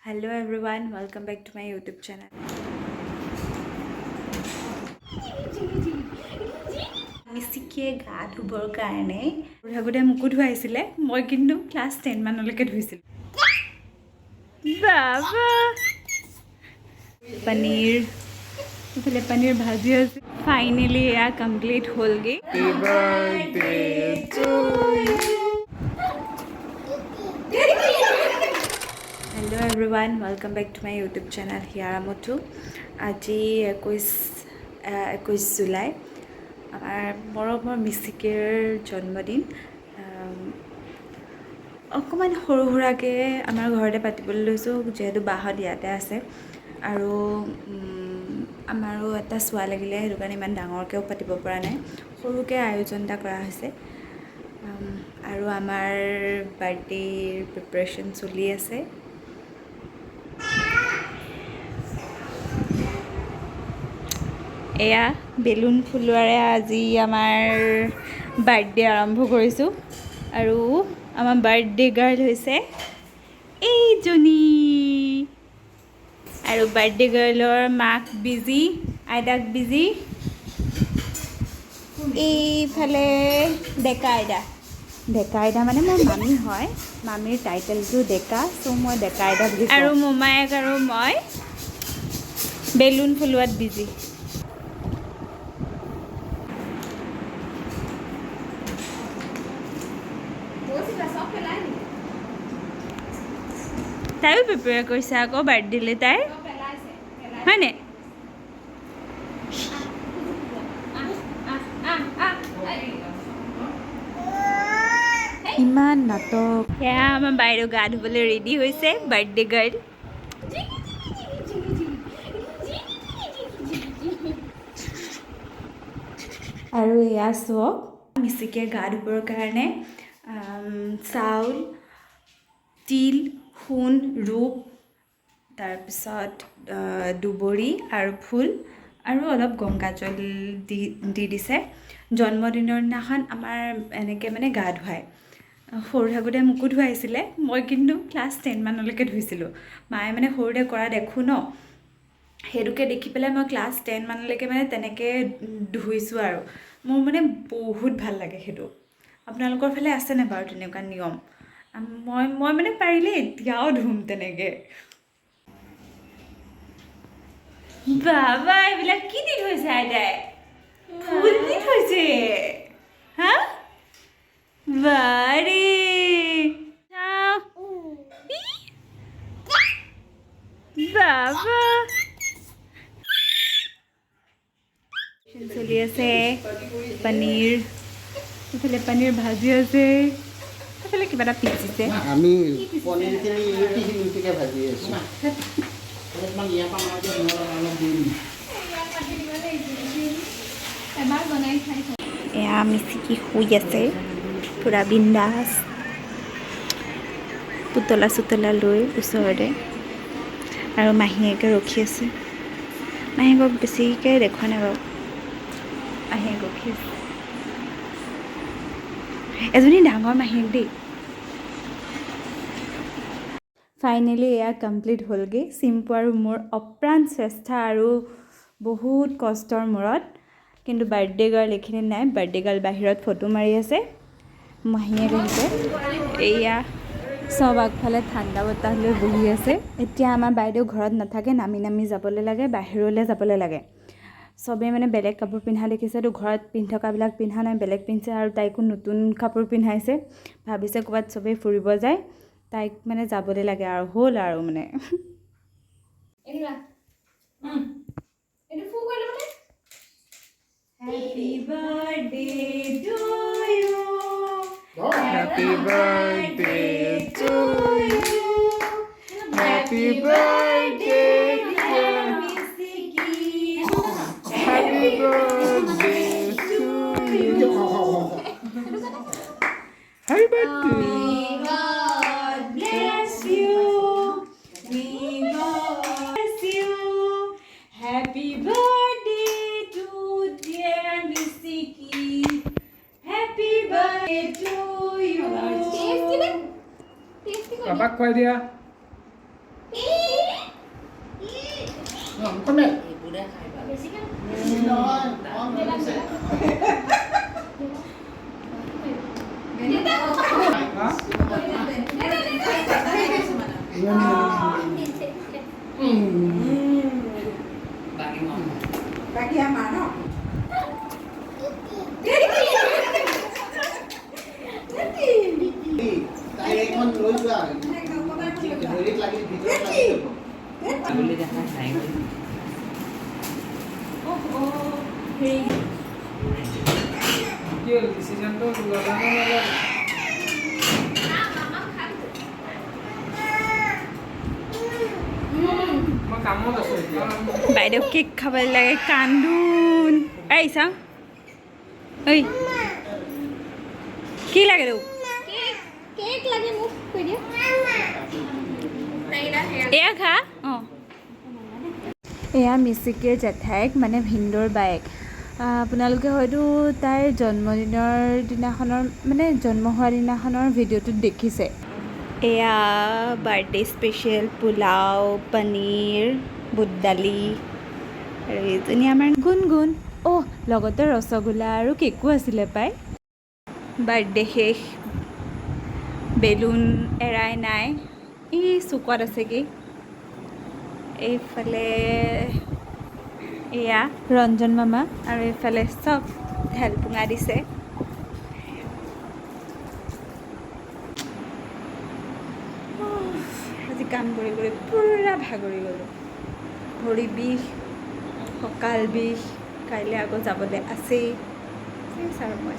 Hello everyone, welcome back to my YouTube channel. মিছিকিয়ে গা ধুবৰ কাৰণে আগতে মুকু ধুৱাইছিলে মই কিন্তু ক্লাছ 10 মানলৈকে ধুইছিলোঁ বাবা পনীৰ ইফালে পনীৰ ভাজি আছে ফাইনেলি এয়া কমপ্লিট হ'লগে Hello everyone, welcome back to my YouTube channel. Hiara Muthu. Aji 21 July. Our মৰমৰ মিছিকেৰ জন্মদিন অকমান সৰু সৰুকে আমাৰ ঘৰতে পাতিবলৈ লৈছোঁ যেহেতু বাহত ইয়াতে আছে আৰু আমাৰো এটা সোৱা লাগিলে সেইটো কাৰণে ইমান ডাঙৰকেও পাতিব পৰা নাই সৰুকে আয়োজন এটা কৰা হৈছে আৰু আমাৰ বাৰ্থডেৰ প্ৰিপাৰেচন চলি আছে এয়া বেলুন ফুলোৱাৰে আজি আমাৰ বাৰ্থডে আৰম্ভ কৰিছোঁ আৰু আমাৰ বাৰ্থডে গাৰ্ল হৈছে এইজনী আৰু বাৰ্থডে গাৰ্লৰ মাক বিজি আইতাক বিজি এইফালে ডেকা আইতা মানে মোৰ মামী হয় মামীৰ টাইটেলটো ডেকা চ' মই ডেকা আইতা বুলি আৰু মোমায়েক আৰু মই বেলুন ফুলোৱাত বিজি তাইও প্ৰিপেয়াৰ কৰিছে আকৌ বাৰ্থডেলৈ তাইৰ হয়নে ইমান নাটক এয়া আমাৰ বাইদেউ গা ধুবলৈ ৰেডি হৈছে বাৰ্থডে গাৰ্ল আৰু এয়া চাওক মিছিকে গা ধুবৰ কাৰণে চাউল তিল সোণ ৰূপ তাৰপিছত দুবৰি আৰু ফুল আৰু অলপ গংগাজল দি দিছে জন্মদিনৰ দিনাখন আমাৰ এনেকৈ মানে গা ধুৱায় সৰু থাকোঁতে মুকু ধুৱাইছিলে মই কিন্তু ক্লাছ 10 মানলৈকে ধুইছিলোঁ মায়ে মানে সৰুতে কৰা দেখোঁ ন সেইটোকে দেখি পেলাই মই ক্লাছ 10 মানলৈকে মানে তেনেকৈ ধুইছোঁ আৰু মোৰ মানে বহুত ভাল লাগে সেইটো আপোনালোকৰ ফালে আছেনে বাৰু তেনেকুৱা নিয়ম মই মানে পাৰিলে এতিয়াও ধুম তেনেকৈ বাবা এইবিলাক কি দি থৈছে আইতাই ফুল দি থৈছে হা বাৰে বাবা চলি আছে পনীৰ ইফালে পনীৰ ভাজি আছে ইফালে কিবা এটা পিচিছে আমি পনীৰখিনি ভাজি আছোঁ এয়া মিছিকি শুই আছে পূৰা বিন্দাছ পুতলা চুতলা লৈ ওচৰতে আৰু মাহীয়েকে ৰখি আছে মাহীয়েকক বেছিকৈ দেখুৱা নাই বাৰু মাহীয়েক ৰখি আছে এজনী ডাঙৰ মাহীয়েক দেই ফাইনেলি এয়া কমপ্লিট হ'লগৈ চিম্পু আৰু মোৰ অপ্ৰাণ চেষ্টা আৰু বহুত কষ্টৰ মূৰত কিন্তু বাৰ্থডে গাৰ্ল এইখিনি নাই বাৰ্থডে গাৰ্ল বাহিৰত ফটো মাৰি আছে মাহীয়েক আহিছে এয়া চব আগফালে ঠাণ্ডা বতাহ লৈ বহি আছে এতিয়া আমাৰ বাইদেউ ঘৰত নাথাকে নামি যাবলৈ লাগে বাহিৰলৈ যাবলৈ লাগে চবেই মানে বেলেগ কাপোৰ পিন্ধা দেখিছেতো ঘৰত পিন্ধি থকাবিলাক পিন্ধা নাই বেলেগ পিন্ধিছে আৰু তাইকো নতুন কাপোৰ পিন্ধাইছে ভাবিছে ক'ৰবাত চবেই ফুৰিব যায় তাইক মানে যাবলৈ লাগে আৰু হ'ল আৰু মানে Happy birthday to you Happy birthday to you Happy birthday dear Misiki Happy birthday to you Happy birthday God bless you May God bless you Happy birthday to dear Misiki Happy birthday to you Babak kau dia. কোনে এইবোৰে খাই ভাল নহয় কম লাগিছে বাকী মন তাই এখন লৈ যোৱা হেৰিত লাগি ভিতৰত লাগি যাব ছাগলী দেখা খাই গ'ল কি হ'ল ডিচিশ্যনটো ল'লা নে নল'লা? মই কামত আছোঁ এতিয়া বাইদেউ কেক খাবলৈ লাগে কান্দোন এই চাওঁ ঐ কি লাগে তোক কেক লাগে মোক কৈ দিয়া এয়া খা অঁ এয়া মিচিকিৰ জেঠাইক মানে ভিনদৌৰ বায়েক আপোনালোকে হয়তো তাইৰ জন্মদিনৰ দিনাখনৰ মানে জন্ম হোৱা দিনাখনৰ ভিডিঅ'টোত দেখিছে এয়া বাৰ্থডে স্পেচিয়েল পোলাও পনীৰ বুট দালি আৰু এইজনী আমাৰ গুণগুণ অ' লগতে ৰসগোল্লা আৰু কেকো আছিলে পাই বাৰ্থডে শেষ বেলুন এৰাই নাই ই চুকত আছে কি এইফালে এয়া ৰঞ্জন মামা আৰু এইফালে চব ঢেলপুঙা দিছে আজি কাম কৰি কৰি পূৰা ভাগৰি গ'লোঁ ভৰি বিষ কঁকাল বিষ কাইলৈ আকৌ যাবলৈ আছেই আৰু মই